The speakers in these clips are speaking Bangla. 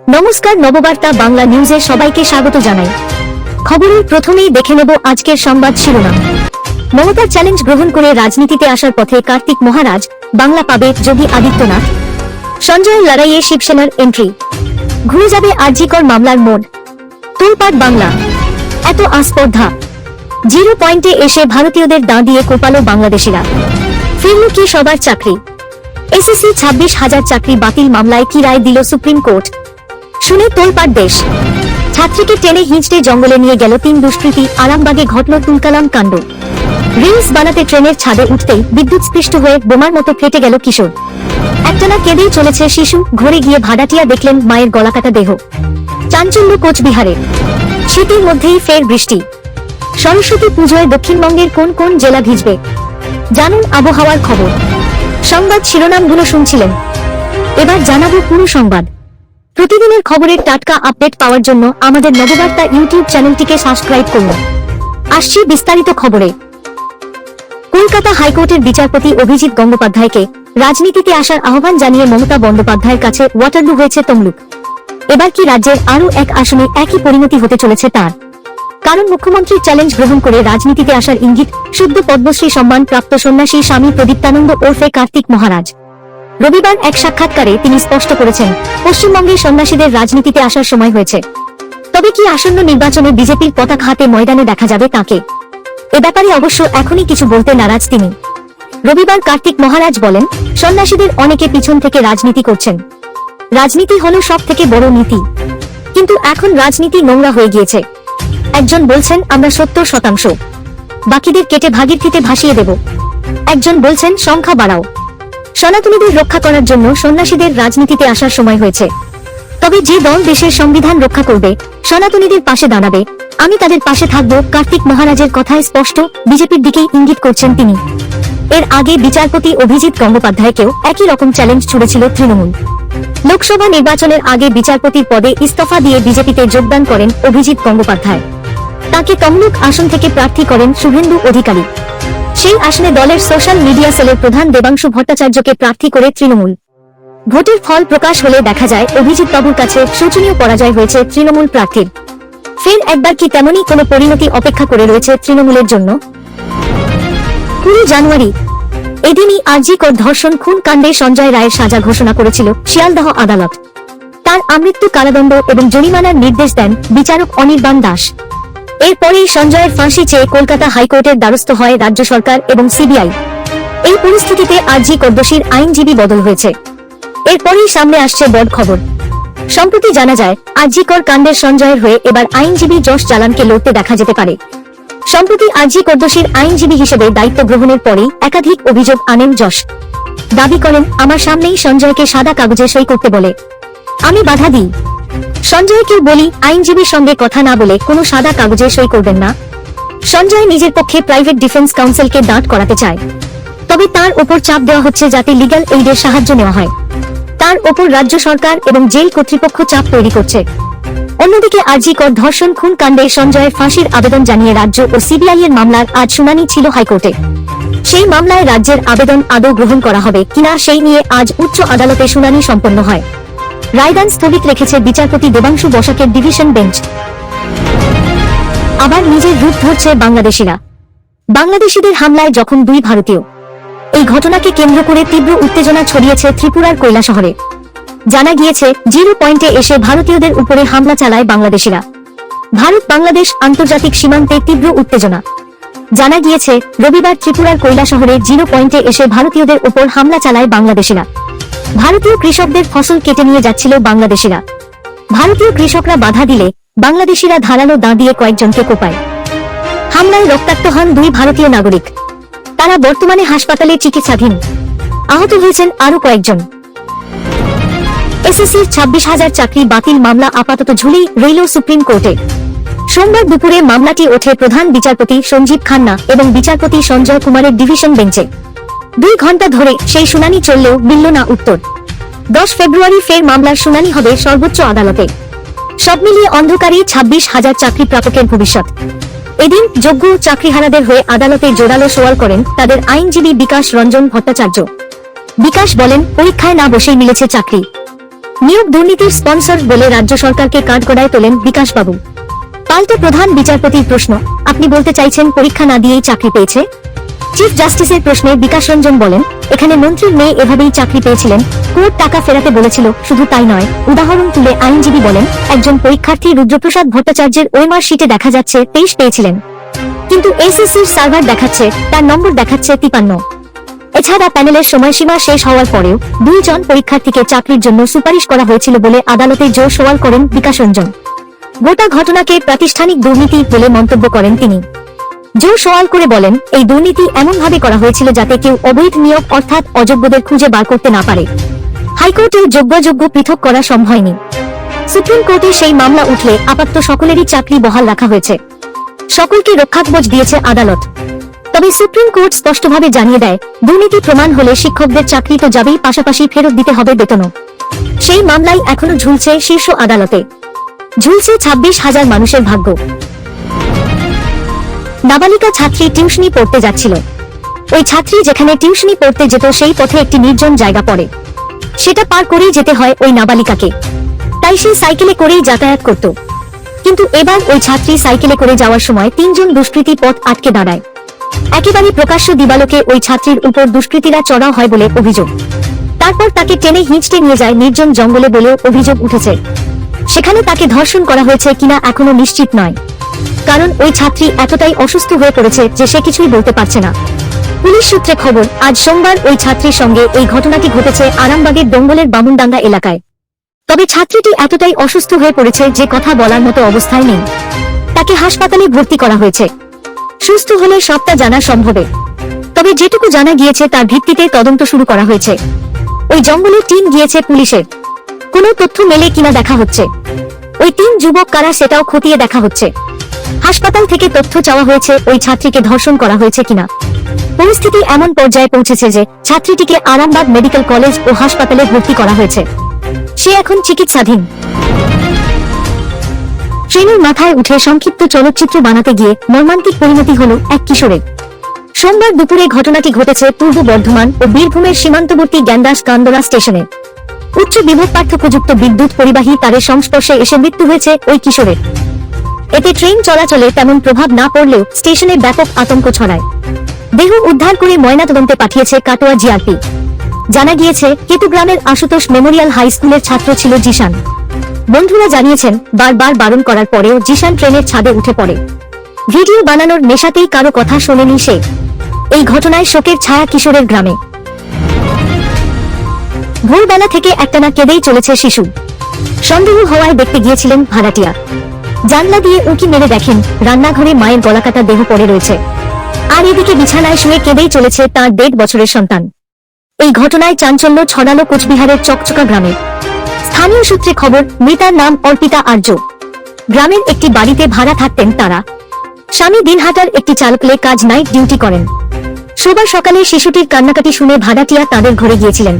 নমস্কার, নববার্তা বাংলা নিউজে সবাইকে স্বাগত জানাই। খবরের প্রথমেই দেখে নেব আজকের সংবাদ শিরোনাম। মমতার চ্যালেঞ্জ গ্রহণ করে রাজনীতিতে আসার পথে কার্তিক মহারাজ, বাংলা পাবে যোগী আদিত্যনাথ। সঞ্জয়ের লড়াইয়ে শিবসেনার এন্ট্রি, ঘুরে যাবে আরজিকর মামলার মোড়। তোলপাড় বাংলা, এত আস্পর্ধা, 0 পয়েন্টে এসে ভারতীয়দের দাঁ দিয়ে কোপালো বাংলাদেশিরা। ফিরল কি সবার চাকরি? এসএসসি 26,000 চাকরি বাতিল মামলায় কি রায় দিল সুপ্রিম কোর্ট? শুনে তোলপাড় দেশ। ছাত্রীকে টেনে হিঁচড়ে জঙ্গলে নিয়ে গেল 3 দুষ্কৃতী, আরামবাগে ঘটল তুলকালাম কাণ্ড। রিলস বানাতে ট্রেনের ছাদে উঠতেই বিদ্যুৎস্পৃষ্ট হয়ে বোমার মতো ফেটে গেল কিশোর। একটানা কেঁদেই চলেছে শিশু, ঘরে গিয়ে ভাড়াটিয়া দেখলেন মায়ের গলাকাটা দেহ। চাঞ্চল্য কোচবিহারে, শীতের মধ্যেই ফের বৃষ্টি। সরস্বতী পুজোয় দক্ষিণবঙ্গের কোন কোন জেলা ভিজবে? জানুন আবহাওয়ার খবর। সংবাদ শিরোনামগুলো শুনছিলেন, এবার জানাবো পুরো সংবাদ। প্রতিদিনের খবরের টাটকা আপডেট পাওয়ার জন্য আমাদের নববার্তা ইউটিউব চ্যানেলটিকে সাবস্ক্রাইব করুন। আসছি বিস্তারিত খবরে। কলকাতা হাইকোর্টের বিচারপতি অভিজিৎ গঙ্গোপাধ্যায়কে রাজনীতিতে আসার আহ্বান জানিয়ে মমতা বন্দ্যোপাধ্যায়ের কাছে ওয়াটারলু হয়েছে তমলুক। এবার কি রাজ্যের আরও এক আসনে একই পরিণতি হতে চলেছে তার? কারণ মুখ্যমন্ত্রীর চ্যালেঞ্জ গ্রহণ করে রাজনীতিতে আসার ইঙ্গিত শুদ্ধ পদ্মশ্রী সম্মান প্রাপ্ত সন্ন্যাসী স্বামী প্রদীপ্তানন্দ ওরফে কার্তিক মহারাজ। রবিবার এক সাক্ষাৎকারে তিনি স্পষ্ট করেছেন, পশ্চিমবঙ্গের সন্ন্যাসীদের রাজনীতিতে আসার সময় হয়েছে। তবে কি আসন্ন নির্বাচনে বিজেপির পতাকা হাতে ময়দানে দেখা যাবে তাকে? এ ব্যাপারে অবশ্য এখনই কিছু বলতে নারাজ তিনি। রবিবার কার্তিক মহারাজ বলেন, সন্ন্যাসীদের অনেকে পিছন থেকে রাজনীতি করছেন। রাজনীতি হলো সব থেকে বড় নীতি, কিন্তু এখন রাজনীতি নোংরা হয়ে গিয়েছে। একজন বলছেন আমরা 70%, বাকিদের কেটে ভাগীরথীতে ভাসিয়ে দেব। একজন বলছেন সংখ্যা বাড়াও। সনাতনীদের রক্ষা করার জন্য সন্ন্যাসীদের রাজনীতিতে আসার সময় হয়েছে। তবে যে দল দেশের সংবিধান রক্ষা করবে, সনাতনীদের পাশে দাঁড়াবে, আমি তাদের পাশে থাকব। কার্তিক মহারাজের কথায় স্পষ্ট, বিজেপির দিকেই ইঙ্গিত করছেন তিনি। এর আগে বিচারপতি অভিজিৎ গঙ্গোপাধ্যায়কেও একই রকম চ্যালেঞ্জ ছুড়েছিল তৃণমূল। লোকসভা নির্বাচনের আগে বিচারপতির পদে ইস্তফা দিয়ে বিজেপিতে যোগদান করেন অভিজিৎ গঙ্গোপাধ্যায়। তাকে তমলুক আসন থেকে প্রার্থী করেন শুভেন্দু অধিকারী। সেই আসনে দলের সোশ্যাল মিডিয়া সেলের প্রধান দেবাংশু ভট্টাচার্যকে প্রার্থী করে তৃণমূল। ভোটের ফল প্রকাশ হলে দেখা যায় অভিজিৎ বাবুর কাছে শোচনীয় পরাজয় হয়েছে তৃণমূল প্রার্থীর। ফের একবার কি তেমনই কোনো পরিণতি অপেক্ষা করে রয়েছে তৃণমূলের জন্য? 20 জানুয়ারি, এদিনই আরজিকর ধর্ষণ খুন কাণ্ডে সঞ্জয় রায়ের সাজা ঘোষণা করেছিল শিয়ালদহ আদালত। তার আমৃত্যু কারাদণ্ড এবং জরিমানার নির্দেশ দেন বিচারক অনির্বাণ দাস। এরপরেই সঞ্জয়ের ফাঁসি চেয়ে কলকাতা হাইকোর্টের দ্বারস্থ হয় রাজ্য সরকার এবং সিবিআই। এই পরিস্থিতিতে আরজিকর দোষীর আইনজীবী বদল হয়েছে। এরপরেই সামনে আসছে বড় খবর। সম্প্রতি জানা যায়, আরজিকর কাণ্ডের সঞ্জয়ের হয়ে এবার আইনজীবী যশ জালানকে লড়তে দেখা যেতে পারে। সম্প্রতি আরজিকর দোষীর আইনজীবী হিসেবে দায়িত্ব গ্রহণের পরেই একাধিক অভিযোগ আনেন যশ। দাবি করেন, আমার সামনেই সঞ্জয়কে সাদা কাগজে সই করতে বলে আমি বাধা দিই। সঞ্জয়কে বলি, আইনজীবীর সঙ্গে কথা না বলে কোনো সাদা কাগজে সই করবেন না। সঞ্জয় নিজের পক্ষে প্রাইভেট ডিফেন্স কাউন্সিলকে দাঁড় করাতে চায়, তবে তার ওপর চাপ দেওয়া হচ্ছে যাতে লিগ্যাল এইডের সাহায্য নেওয়া হয়। তার ওপর রাজ্য সরকার এবং জেল কর্তৃপক্ষ চাপ তৈরি করছে। অন্যদিকে আরজিকর ধর্ষণ খুন কাণ্ডে সঞ্জয়ের ফাঁসির আবেদন জানিয়ে রাজ্য ও সিবিআই এর মামলার আজ শুনানি ছিল হাইকোর্টে। সেই মামলায় রাজ্যের আবেদন আদৌ গ্রহণ করা হবে কিনা সেই নিয়ে আজ উচ্চ আদালতে শুনানি সম্পন্ন হয়। রায়দান স্থগিত রেখেছে বিচারপতি দেবাংশু বসাকের ডিভিশন বেঞ্চ। আবার নিজের রূপ ধরছে বাংলাদেশিরা। বাংলাদেশিদের হামলায় জখম 2 ভারতীয়। এই ঘটনাকে কেন্দ্র করে তীব্র উত্তেজনা ছড়িয়েছে ত্রিপুরার কৈলাসহরে। জানা গিয়েছে, 0 পয়েন্টে এসে ভারতীয়দের উপরে হামলা চালায় বাংলাদেশিরা। ভারত বাংলাদেশ আন্তর্জাতিক সীমান্তে তীব্র উত্তেজনা। জানা গিয়েছে, রবিবার ত্রিপুরার কৈলাসহরে 0 পয়েন্টে এসে ভারতীয়দের উপর হামলা চালায় বাংলাদেশিরা। ভারতীয় কৃষকদের ফসল কেটে নিয়ে যাচ্ছিল বাংলাদেশিরা। ভারতীয় কৃষকরা বাধা দিলে বাংলাদেশিরা ধারালো দাঁ দিয়ে কয়েকজনকে কোপায়। হামলায় রক্তাক্ত হন 2 ভারতীয় নাগরিক। তারা বর্তমানে হাসপাতালে চিকিৎসাধীন। আহত হয়েছেন আরো কয়েকজন। এসএসসির 26,000 চাকরি বাতিল মামলা আপাতত ঝুলেই রইল সুপ্রিম কোর্টে। সোমবার দুপুরে মামলাটি ওঠে প্রধান বিচারপতি সঞ্জীব খান্না এবং বিচারপতি সঞ্জয় কুমারের ডিভিশন বেঞ্চে। 2 ঘন্টা ধরে সেই শুনানি চললেও মিলল না উত্তর। 10 ফেব্রুয়ারি ফের মামলার শুনানি হবে সর্বোচ্চ আদালতে। সব মিলিয়ে অন্ধকারে 26,000 চাকরি প্রাপকের ভবিষ্যৎ। এদিন যোগ্য চাকরিহারাদের হয়ে আদালতে জোরালো সওয়াল করেন তাদের আইনজীবী বিকাশ রঞ্জন ভট্টাচার্য। বিকাশ বলেন, পরীক্ষায় না বসেই মিলেছে চাকরি। নিয়োগ দুর্নীতির স্পন্সর বলে রাজ্য সরকারকে কাঠগড়ায় তোলেন বিকাশবাবু। পাল্টে প্রধান বিচারপতির প্রশ্ন, আপনি বলতে চাইছেন পরীক্ষা না দিয়েই চাকরি পেয়েছে? চিফ জাস্টিসের প্রশ্নে বিকাশ রঞ্জন বলেন, এখানে মন্ত্রীর মেয়ে এভাবেই চাকরি পেয়েছিলেন, কোর্ট টাকা ফেরাতে বলেছিল। শুধু তাই নয়, উদাহরণ তুলে আইনজীবী বলেন, একজন পরীক্ষার্থী রুদ্রপ্রসাদ ভট্টাচার্যের ওএমআর শিটে দেখা যাচ্ছে 23 পেয়েছিলেন, কিন্তু এসএসসির সার্ভার দেখাচ্ছে তার নম্বর দেখাচ্ছে 53। এছাড়া প্যানেলের সময়সীমা শেষ হওয়ার পরেও 2 জন পরীক্ষার্থীকে চাকরির জন্য সুপারিশ করা হয়েছিল বলে আদালতে জোর সওয়াল করেন বিকাশ রঞ্জন। গোটা ঘটনাকে প্রাতিষ্ঠানিক দুর্নীতি বলে মন্তব্য করেন তিনি। জোর সওয়াল করে বলেন, এই দুর্নীতি এমনভাবে করা হয়েছিল যাতে কেউ অবৈধ নিয়োগ অর্থাৎ অযোগ্যদের খুঁজে বার করতে না পারে। হাইকোর্টেও যোগ্য পৃথক করা সম্ভব হয়নি। সুপ্রিম কোর্টে সেই মামলা উঠলে আপাতত সকলেরই চাকরি বহাল রাখা হয়েছে, সকলকে রক্ষাকবচ দিয়েছে আদালত। তবে সুপ্রিম কোর্ট স্পষ্টভাবে জানিয়ে দেয়, দুর্নীতি প্রমাণ হলে শিক্ষকদের চাকরি তো যাবেই, পাশাপাশি ফেরত দিতে হবে বেতনও। সেই মামলাই এখনো ঝুলছে শীর্ষ আদালতে, ঝুলছে 26,000 মানুষের ভাগ্য। নাবালিকা ছাত্রী টিউশনি পড়তে যাচ্ছিল। ওই ছাত্রী যেখানে টিউশনি পড়তে যেত সেই পথে একটি নির্জন জায়গা পড়ে, সেটা পার করেই যেতে হয় ওই নাবালিকাকে, তাই সে সাইকেলে করেই যাতায়াত করত। কিন্তু এবার ওই ছাত্রী সাইকেলে করে যাওয়ার সময় 3 জন দুষ্কৃতী পথ আটকে দাঁড়ায়। একেবারে প্রকাশ্য দিবালোকে ওই ছাত্রীর উপর দুষ্কৃতীরা চড়াও হয় বলে অভিযোগ। তারপর তাকে টেনে হিঁচড়ে নিয়ে যায় নির্জন জঙ্গলে বলেও অভিযোগ উঠেছে। সেখানে তাকে ধর্ষণ করা হয়েছে কিনা এখনো নিশ্চিত নয়, কারণ ওই ছাত্রী এতটাই অসুস্থ হয়ে পড়েছে যে সে কিছুই বলতে পারছে না। পুলিশ সূত্রে খবর, আজ সোমবার ওই ছাত্রীর সঙ্গে এই ঘটনাটি ঘটেছে আরামবাগের ডোঙ্গলের বামুনডাঙ্গা এলাকায়। তবে ছাত্রীটি এতটাই অসুস্থ হয়ে পড়েছে যে কথা বলার মতো অবস্থায় নেই। তাকে হাসপাতালে ভর্তি করা হয়েছে। সুস্থ হলে সবটা জানা সম্ভবে, তবে যেটুকু জানা গিয়েছে তার ভিত্তিতে তদন্ত শুরু করা হয়েছে। ওই জঙ্গলে টিম গিয়েছে পুলিশের, কোনো তথ্য মেলে কিনা দেখা হচ্ছে। ওই 3 যুবক কারা সেটাও খতিয়ে দেখা হচ্ছে। হাসপাতাল থেকে তথ্য চাওয়া হয়েছে ওই ছাত্রীকে ধর্ষণ করা হয়েছে কিনা। পরিস্থিতি এমন পর্যায়ে পৌঁছেছে যে ছাত্রীটিকে আরামবাগ মেডিকেল কলেজ ও হাসপাতালে ভর্তি করা হয়েছে, সে এখন চিকিৎসাধীন। ট্রেনের মাথায় উঠে সংক্ষিপ্ত চলচ্চিত্র বানাতে গিয়ে মর্মান্তিক পরিণতি হল এক কিশোরের। সোমবার দুপুরে ঘটনাটি ঘটেছে পূর্ব বর্ধমান ও বীরভূমের সীমান্তবর্তী গ্যান্দাস কান্দরা স্টেশনে। উচ্চ বিভব পার্থক্যযুক্ত বিদ্যুৎ পরিবাহী তারের সংস্পর্শে এসে মৃত্যু হয়েছে ওই কিশোরের। এতে ট্রেন চলাচলে তেমন প্রভাব না পড়লেও স্টেশনে ব্যাপক আতঙ্ক ছড়ায়। দেহ উদ্ধার করে ময়নাতদন্তে পাঠিয়েছে কাটোয়া জিআরপি। জানা গিয়েছে, কেতুগ্রামের আশুতোষ মেমোরিয়াল হাই স্কুলের ছাত্র ছিল জিশান। বন্ধুরা জানিয়েছেন, বারবার বারণ করার পরেও জিশান ট্রেনের ছাদে উঠে পড়ে। ভিডিও বানানোর নেশাতেই কারো কথা শোনেনি সে। এই ঘটনায় শোকের ছায়া কিশোরের গ্রামে। ভোরবেলা থেকে একটানা কেঁদেই চলেছে শিশু। সন্দেহ হওয়ায় দেখতে গিয়েছিলেন ভাড়াটিয়া। জানলা দিয়ে উঁকি মেরে দেখেন রান্নাঘরে মায়ের গলাকাটা দেহ পড়ে রয়েছে, আর এদিকে বিছানায় শুয়ে কেঁদেই চলেছে তার 1.5 বছরের সন্তান। এই ঘটনায় চাঞ্চল্য ছড়ালো কোচবিহারের চকচকা গ্রামে। স্থানীয় সূত্রে খবর, মৃতার নাম অর্পিতা আর্য। গ্রামের একটি বাড়িতে ভাড়া থাকতেন তারা। স্বামী দিনহাটার একটি চালকলে কাজ নাইট ডিউটি করেন। সোমবার সকালে শিশুটির কান্নাকাটি শুনে ভাড়াটিয়া তাদের ঘরে গিয়েছিলেন।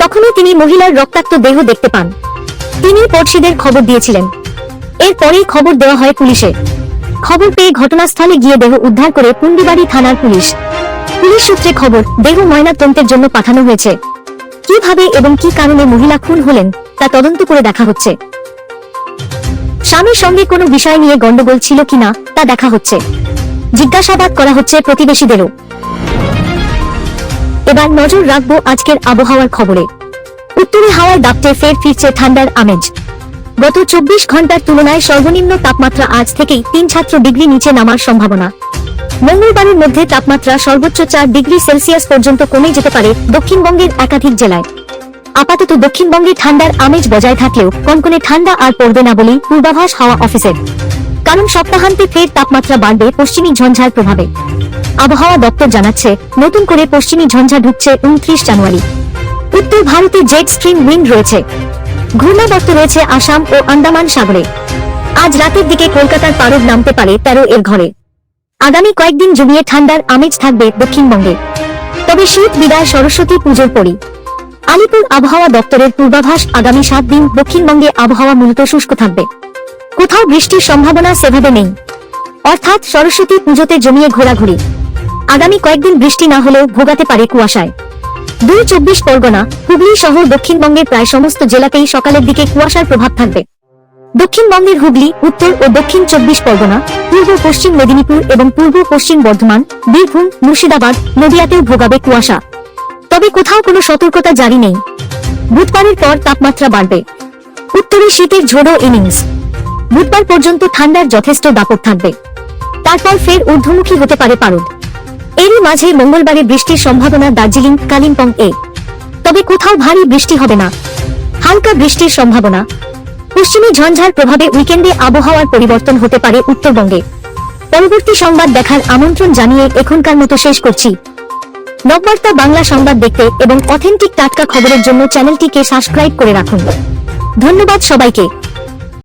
তখনই তিনি মহিলার রক্তাক্ত দেহ দেখতে পান। তিনি পড়শিদের খবর দিয়েছিলেন। এরপরেই খবর দেওয়া হয় পুলিশে। খবর পেয়ে ঘটনাস্থলে গিয়ে দেহ উদ্ধার করে পুন্ডিবাড়ি থানার পুলিশ। পুলিশ সূত্রে খবর, দেহ ময়নাতদন্তের জন্য পাঠানো হয়েছে। কিভাবে এবং কি কারণে মহিলা খুন হলেন তা তদন্ত করে দেখা হচ্ছে। স্বামীর সঙ্গে কোনো বিষয় নিয়ে গন্ডগোল ছিল কিনা তা দেখা হচ্ছে। জিজ্ঞাসাবাদ করা হচ্ছে প্রতিবেশীদেরও। এবার নজর রাখবো আজকের আবহাওয়ার খবরে। উত্তরে হাওয়ার দাপটে ফের ফিরছে ঠান্ডার আমেজ। গত 24 ঘন্টার তুলনায় সর্বনিম্ন তাপমাত্রা আজ থেকেই 3 ডিগ্রি নিচে নামার সম্ভাবনা। মঙ্গলবারের মধ্যে তাপমাত্রা সর্বোচ্চ 4 ডিগ্রি সেলসিয়াস পর্যন্ত কমে যেতে পারে দক্ষিণবঙ্গের একাধিক জেলায়। আপাতত দক্ষিণবঙ্গে ঠান্ডার আমেজ বজায় থাকলেও কনকনে ঠান্ডা আর পড়বে না বলেই পূর্বাভাস হাওয়া অফিসের। কারণ সপ্তাহান্তে ফের তাপমাত্রা বাড়বে পশ্চিমী ঝঞ্ঝার প্রভাবে। আবহাওয়া দপ্তর জানাচ্ছে, নতুন করে পশ্চিমী ঝঞ্ঝা ঢুকছে 29 জানুয়ারি। উত্তর ভারতে জেট স্ট্রিম উইন্ড রয়েছে। ঘূর্ণাবর্ত রয়েছে আসাম ও আন্দামান সাগরে। আজ রাতের দিকে কলকাতার পারদ নামতে পারে 13 এর ঘরে। আগামী কয়েকদিন জমিয়ে ঠান্ডার আমেজ থাকবে দক্ষিণবঙ্গে। তবে শীত বিদায় সরস্বতী পুজোর পরই। আলিপুর আবহাওয়া দপ্তরের পূর্বাভাস, আগামী 7 দিন দক্ষিণবঙ্গে আবহাওয়া মূলত শুষ্ক থাকবে। কোথাও বৃষ্টির সম্ভাবনা সেভাবে নেই, অর্থাৎ সরস্বতী পুজোতে জমিয়ে ঘোরাঘুরি। আগামী কয়েকদিন বৃষ্টি না হলেও ভোগাতে পারে কুয়াশায়। দুই 24 পরগনা, হুগলি সহ দক্ষিণবঙ্গের প্রায় সমস্ত জেলাতেই সকালের দিকে কুয়াশার প্রভাব থাকবে। দক্ষিণবঙ্গের হুগলি, উত্তর ও দক্ষিণ 24 পরগনা, পূর্ব পশ্চিম মেদিনীপুর এবং পূর্ব পশ্চিম বর্ধমান, বীরভূম, মুর্শিদাবাদ, নদিয়াতেও ভোগাবে কুয়াশা। তবে কোথাও কোনো সতর্কতা জারি নেই। বুধবারের পর তাপমাত্রা বাড়বে। উত্তরে শীতের ঝোড়ো ইনিংস। বুধবার পর্যন্ত ঠান্ডার যথেষ্ট দাপট থাকবে। তারপর ফের ঊর্ধ্বমুখী হতে পারে পারদ। এরই মাঝে মঙ্গলবারে বৃষ্টির সম্ভাবনা দার্জিলিং, কালিম্পং এ। তবে কোথাও ভারী বৃষ্টি হবে না, হালকা বৃষ্টির সম্ভাবনা। পশ্চিমী ঝঞ্ঝার প্রভাবে উইকেন্ডে আবহাওয়ার পরিবর্তন হতে পারে উত্তরবঙ্গে। পরবর্তী সংবাদ দেখার আমন্ত্রণ জানিয়ে এখনকার মতো শেষ করছি। নববার্তা বাংলা সংবাদ দেখতে এবং অথেন্টিক টাটকা খবরের জন্য চ্যানেলটিকে সাবস্ক্রাইব করে রাখুন। ধন্যবাদ সবাইকে।